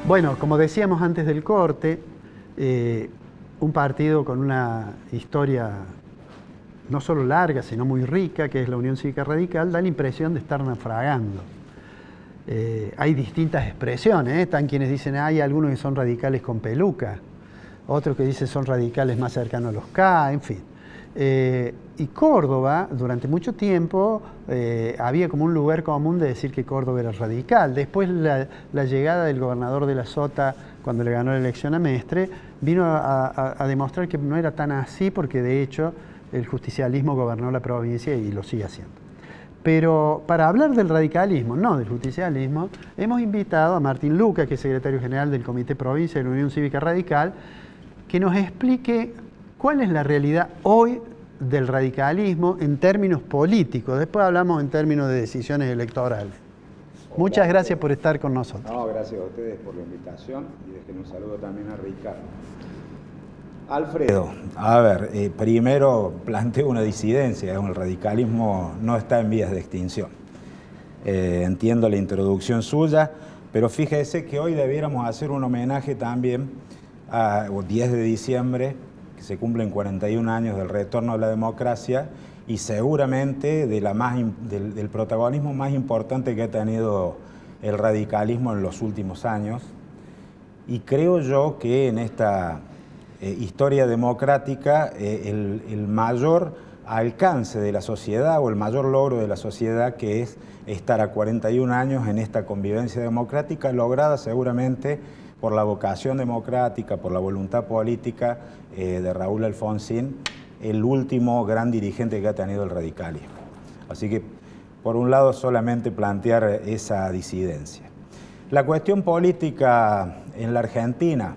Bueno, como decíamos antes del corte, un partido con una historia no solo larga, sino muy rica, que es la Unión Cívica Radical, da la impresión de estar naufragando. Hay distintas expresiones, están quienes dicen hay algunos que son radicales con peluca, otros que dicen son radicales más cercanos a los K, en fin. Y Córdoba, durante mucho tiempo, había como un lugar común de decir que Córdoba era radical. Después la llegada del gobernador de la Sota, cuando le ganó la elección a Mestre, vino a demostrar que no era tan así, porque de hecho el justicialismo gobernó la provincia y lo sigue haciendo. Pero para hablar del radicalismo, no del justicialismo, hemos invitado a Martín Luca, que es secretario general del Comité Provincia de la Unión Cívica Radical, que nos explique cuál es la realidad hoy del radicalismo en términos políticos. Después hablamos en términos de decisiones electorales. Muchas gracias por estar con nosotros. No, gracias a ustedes por la invitación y dejen un saludo también a Ricardo. Alfredo, a ver, primero planteo una disidencia, el radicalismo no está en vías de extinción. Entiendo la introducción suya, pero fíjese que hoy debiéramos hacer un homenaje también a 10 de diciembre, que se cumplen 41 años del retorno a la democracia y seguramente del protagonismo más importante que ha tenido el radicalismo en los últimos años. Y creo yo que en esta historia democrática el mayor alcance de la sociedad o el mayor logro de la sociedad, que es estar a 41 años en esta convivencia democrática, lograda seguramente por la vocación democrática, por la voluntad política de Raúl Alfonsín, el último gran dirigente que ha tenido el radicalismo. Así que, por un lado, solamente plantear esa disidencia. La cuestión política en la Argentina,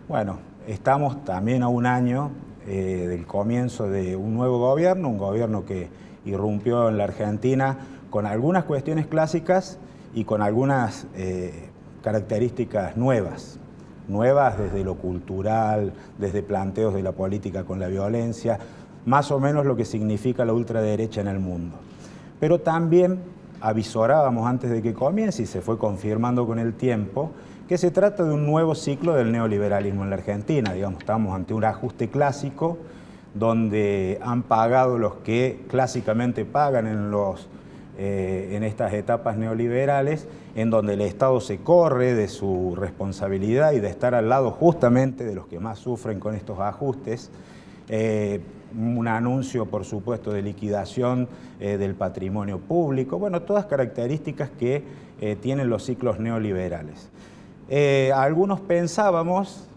bueno, estamos también a un año del comienzo de un nuevo gobierno, un gobierno que irrumpió en la Argentina con algunas cuestiones clásicas y con algunas características nuevas desde lo cultural, desde planteos de la política con la violencia, más o menos lo que significa la ultraderecha en el mundo. Pero también avisorábamos antes de que comience, y se fue confirmando con el tiempo, que se trata de un nuevo ciclo del neoliberalismo en la Argentina. Digamos, estamos ante un ajuste clásico, donde han pagado los que clásicamente pagan en estas etapas neoliberales, en donde el Estado se corre de su responsabilidad y de estar al lado justamente de los que más sufren con estos ajustes. Un anuncio, por supuesto, de liquidación del patrimonio público, bueno, todas características que tienen los ciclos neoliberales. Algunos pensábamos,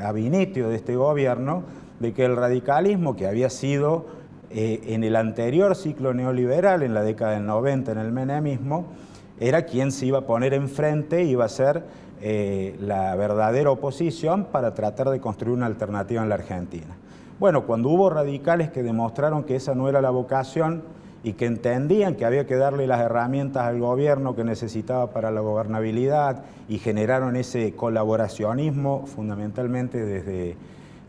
ab initio de este gobierno, de que el radicalismo, que había sido en el anterior ciclo neoliberal, en la década del 90, en el menemismo, era quien se iba a poner enfrente, iba a ser la verdadera oposición para tratar de construir una alternativa en la Argentina. Bueno, cuando hubo radicales que demostraron que esa no era la vocación y que entendían que había que darle las herramientas al gobierno que necesitaba para la gobernabilidad y generaron ese colaboracionismo fundamentalmente desde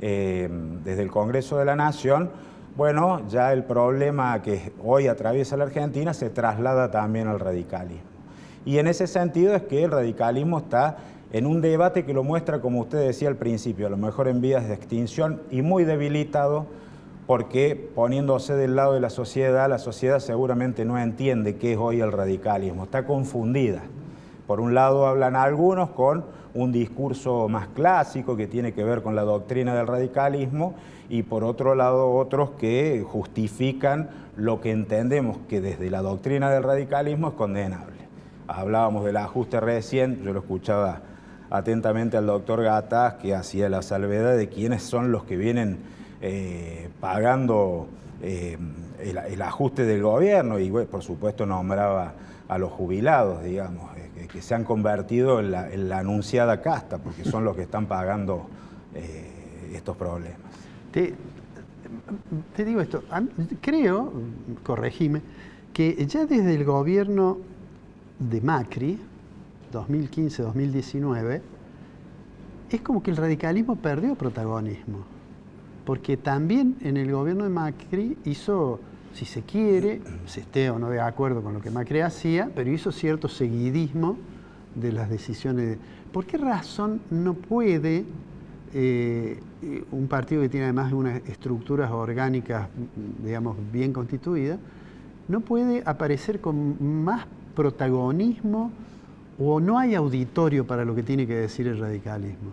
el Congreso de la Nación, bueno, ya el problema que hoy atraviesa la Argentina se traslada también al radicalismo. Y en ese sentido es que el radicalismo está en un debate que lo muestra, como usted decía al principio, a lo mejor en vías de extinción y muy debilitado, porque poniéndose del lado de la sociedad seguramente no entiende qué es hoy el radicalismo, está confundida. Por un lado hablan algunos con un discurso más clásico que tiene que ver con la doctrina del radicalismo y por otro lado otros que justifican lo que entendemos que desde la doctrina del radicalismo es condenable. Hablábamos del ajuste recién, yo lo escuchaba atentamente al doctor Gataz, que hacía la salvedad de quiénes son los que vienen pagando el ajuste del gobierno y bueno, por supuesto nombraba a los jubilados, digamos, que se han convertido en la anunciada casta, porque son los que están pagando estos problemas. Te digo esto, creo, corregime, que ya desde el gobierno de Macri, 2015-2019, es como que el radicalismo perdió protagonismo, porque también en el gobierno de Macri hizo, si se quiere, se esté o no de acuerdo con lo que Macri hacía, pero hizo cierto seguidismo de las decisiones. ¿Por qué razón no puede un partido que tiene además unas estructuras orgánicas, digamos, bien constituidas, no puede aparecer con más protagonismo, o no hay auditorio para lo que tiene que decir el radicalismo?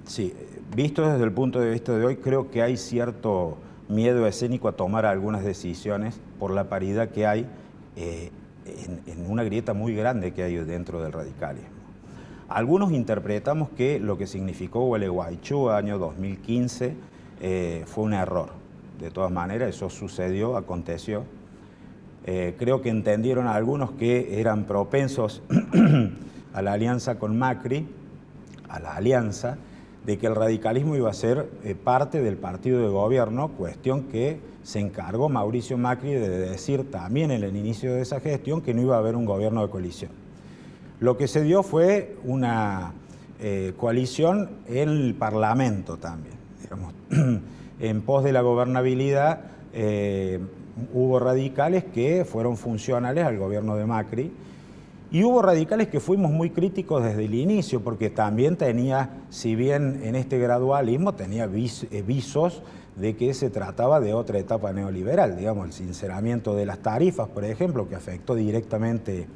Sí, visto desde el punto de vista de hoy, creo que hay cierto miedo escénico a tomar algunas decisiones por la paridad que hay en una grieta muy grande que hay dentro del radicalismo. Algunos interpretamos que lo que significó Gualeguaychú año 2015 fue un error. De todas maneras, eso sucedió, aconteció. Creo que entendieron algunos que eran propensos a la alianza con Macri, a la alianza, de que el radicalismo iba a ser parte del partido de gobierno, cuestión que se encargó Mauricio Macri de decir también en el inicio de esa gestión que no iba a haber un gobierno de coalición. Lo que se dio fue una coalición en el Parlamento también, digamos. En pos de la gobernabilidad hubo radicales que fueron funcionales al gobierno de Macri, y hubo radicales que fuimos muy críticos desde el inicio, porque también tenía, si bien en este gradualismo tenía visos de que se trataba de otra etapa neoliberal, digamos, el sinceramiento de las tarifas, por ejemplo, que afectó directamente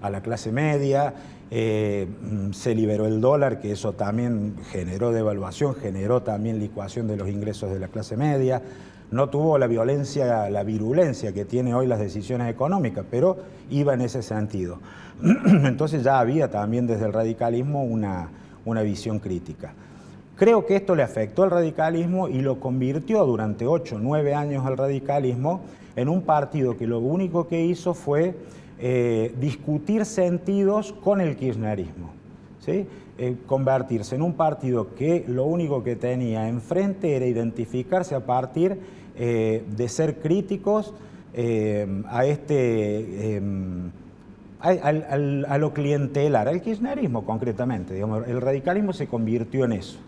a la clase media, se liberó el dólar, que eso también generó devaluación, generó también licuación de los ingresos de la clase media. No tuvo la violencia, la virulencia que tiene hoy las decisiones económicas, pero iba en ese sentido. Entonces ya había también desde el radicalismo una visión crítica. Creo que esto le afectó al radicalismo y lo convirtió durante 8 o 9 años al radicalismo en un partido que lo único que hizo fue discutir sentidos con el kirchnerismo, ¿sí? Convertirse en un partido que lo único que tenía enfrente era identificarse a partir de ser críticos a lo clientelar, al kirchnerismo concretamente. Digamos, el radicalismo se convirtió en eso.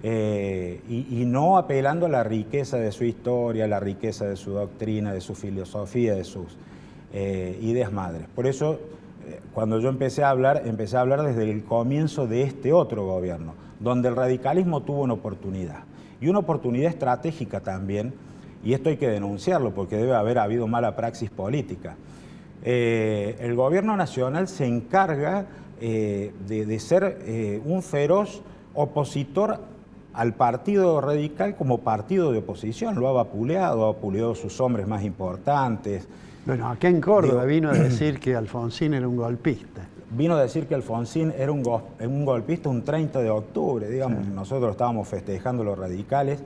Y no apelando a la riqueza de su historia, a la riqueza de su doctrina, de su filosofía, de sus ideas madres. Por eso, cuando yo empecé a hablar desde el comienzo de este otro gobierno, donde el radicalismo tuvo una oportunidad, y una oportunidad estratégica también, y esto hay que denunciarlo porque debe haber habido mala praxis política. El gobierno nacional se encarga de ser un feroz opositor al partido radical como partido de oposición. Lo ha vapuleado a sus hombres más importantes. Bueno, acá en Córdoba vino a decir que Alfonsín era un golpista. Vino a decir que Alfonsín era un golpista un 30 de octubre, digamos. Sí. Nosotros estábamos festejando los radicales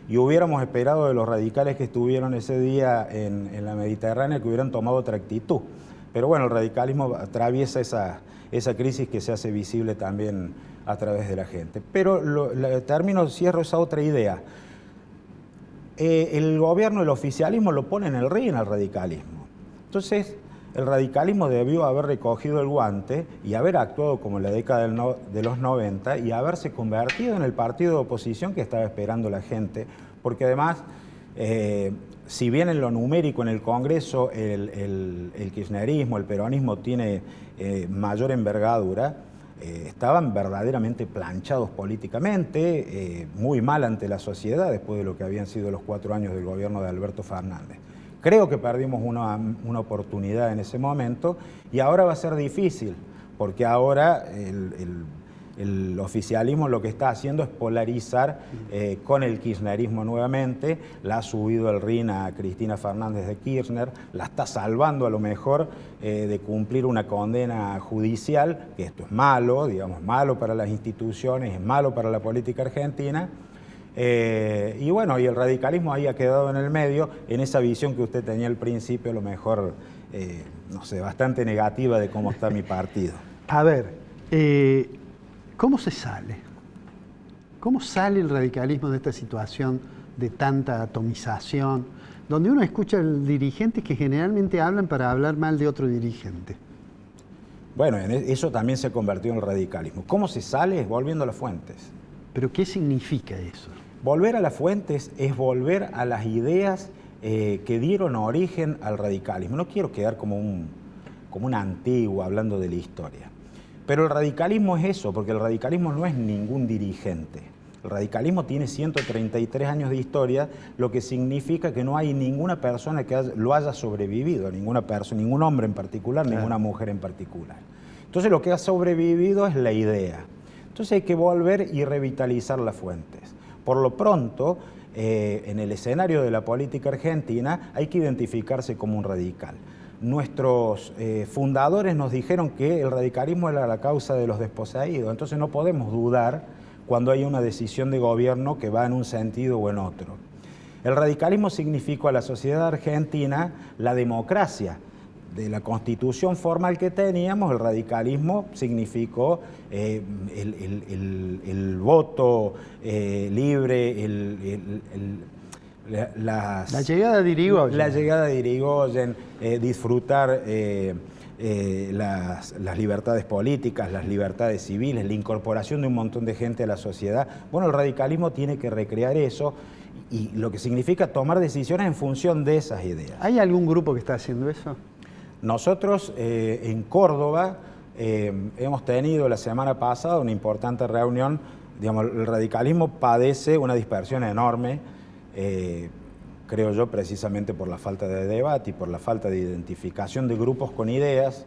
y hubiéramos esperado de los radicales que estuvieron ese día en la Mediterránea que hubieran tomado otra actitud. Pero bueno, el radicalismo atraviesa esa crisis que se hace visible también a través de la gente. Pero cierro esa otra idea. El gobierno, el oficialismo lo pone en el ring al radicalismo. Entonces, el radicalismo debió haber recogido el guante y haber actuado como en la década de los 90 y haberse convertido en el partido de oposición que estaba esperando la gente, porque además, si bien en lo numérico en el Congreso el kirchnerismo, el peronismo tiene mayor envergadura, estaban verdaderamente planchados políticamente, muy mal ante la sociedad después de lo que habían sido los 4 años del gobierno de Alberto Fernández. Creo que perdimos una oportunidad en ese momento y ahora va a ser difícil, porque ahora el oficialismo lo que está haciendo es polarizar con el kirchnerismo nuevamente. La ha subido el ring a Cristina Fernández de Kirchner, la está salvando a lo mejor de cumplir una condena judicial, que esto es malo, digamos, malo para las instituciones, es malo para la política argentina. Y bueno, y el radicalismo ahí ha quedado en el medio, en esa visión que usted tenía al principio, a lo mejor, no sé, bastante negativa de cómo está mi partido. A ver, ¿cómo se sale? ¿Cómo sale el radicalismo de esta situación de tanta atomización, donde uno escucha a dirigentes que generalmente hablan para hablar mal de otro dirigente? Bueno, eso también se convirtió en el radicalismo. ¿Cómo se sale? Volviendo a las fuentes. ¿Pero qué significa eso? Volver a las fuentes es volver a las ideas que dieron origen al radicalismo. No quiero quedar como un antiguo hablando de la historia. Pero el radicalismo es eso, porque el radicalismo no es ningún dirigente. El radicalismo tiene 133 años de historia, lo que significa que no hay ninguna persona que lo haya sobrevivido, ninguna persona, ningún hombre en particular, ninguna mujer en particular. Entonces lo que ha sobrevivido es la idea. Entonces hay que volver y revitalizar las fuentes. Por lo pronto, en el escenario de la política argentina hay que identificarse como un radical. Nuestros fundadores nos dijeron que el radicalismo era la causa de los desposeídos, entonces no podemos dudar cuando hay una decisión de gobierno que va en un sentido o en otro. El radicalismo significó a la sociedad argentina la democracia. De la constitución formal que teníamos, el radicalismo significó el voto libre, la llegada de Irigoyen. La llegada de Irigoyen, disfrutar las libertades políticas, las libertades civiles, la incorporación de un montón de gente a la sociedad. Bueno, el radicalismo tiene que recrear eso y lo que significa tomar decisiones en función de esas ideas. ¿Hay algún grupo que está haciendo eso? Nosotros en Córdoba hemos tenido la semana pasada una importante reunión. Digamos, el radicalismo padece una dispersión enorme, creo yo, precisamente por la falta de debate y por la falta de identificación de grupos con ideas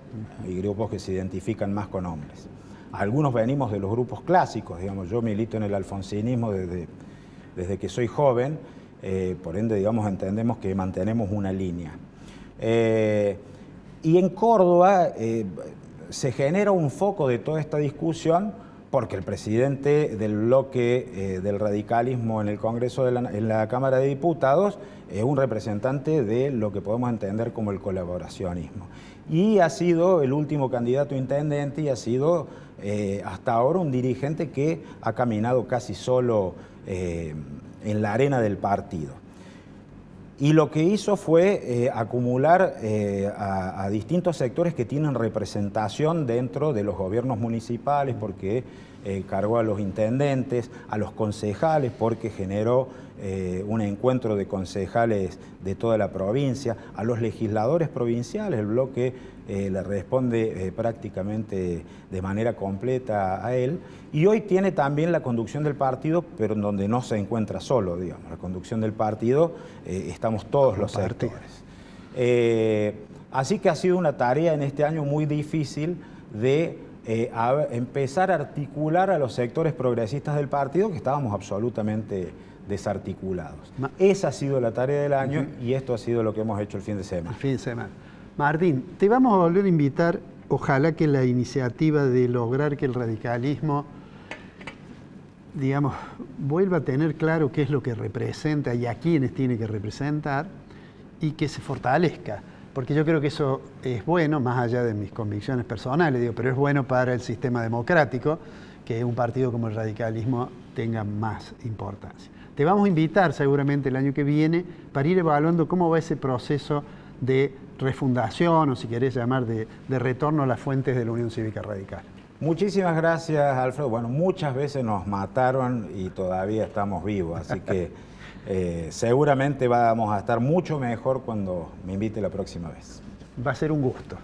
y grupos que se identifican más con hombres. Algunos venimos de los grupos clásicos, digamos, yo milito en el alfonsinismo desde que soy joven, por ende, digamos, entendemos que mantenemos una línea. Y en Córdoba se genera un foco de toda esta discusión porque el presidente del bloque del radicalismo en el Congreso, en la Cámara de Diputados, es un representante de lo que podemos entender como el colaboracionismo. Y ha sido el último candidato a intendente y ha sido hasta ahora un dirigente que ha caminado casi solo en la arena del partido. Y lo que hizo fue acumular a distintos sectores que tienen representación dentro de los gobiernos municipales, porque cargó a los intendentes, a los concejales, porque generó un encuentro de concejales de toda la provincia, a los legisladores provinciales. El bloque le responde prácticamente de manera completa a él. Y hoy tiene también la conducción del partido, pero en donde no se encuentra solo, digamos. La conducción del partido, estamos todos los sectores. Así que ha sido una tarea en este año muy difícil de empezar a articular a los sectores progresistas del partido, que estábamos absolutamente desarticulados. Esa ha sido la tarea del año y esto ha sido lo que hemos hecho el fin de semana. El fin de semana. Martín, te vamos a volver a invitar, ojalá que la iniciativa de lograr que el radicalismo, digamos, vuelva a tener claro qué es lo que representa y a quiénes tiene que representar y que se fortalezca. Porque yo creo que eso es bueno, más allá de mis convicciones personales, digo, pero es bueno para el sistema democrático que un partido como el radicalismo tenga más importancia. Te vamos a invitar seguramente el año que viene para ir evaluando cómo va ese proceso de refundación, o si querés llamar de retorno a las fuentes de la Unión Cívica Radical. Muchísimas gracias, Alfredo. Bueno, muchas veces nos mataron y todavía estamos vivos, así que seguramente vamos a estar mucho mejor cuando me invite la próxima vez. Va a ser un gusto.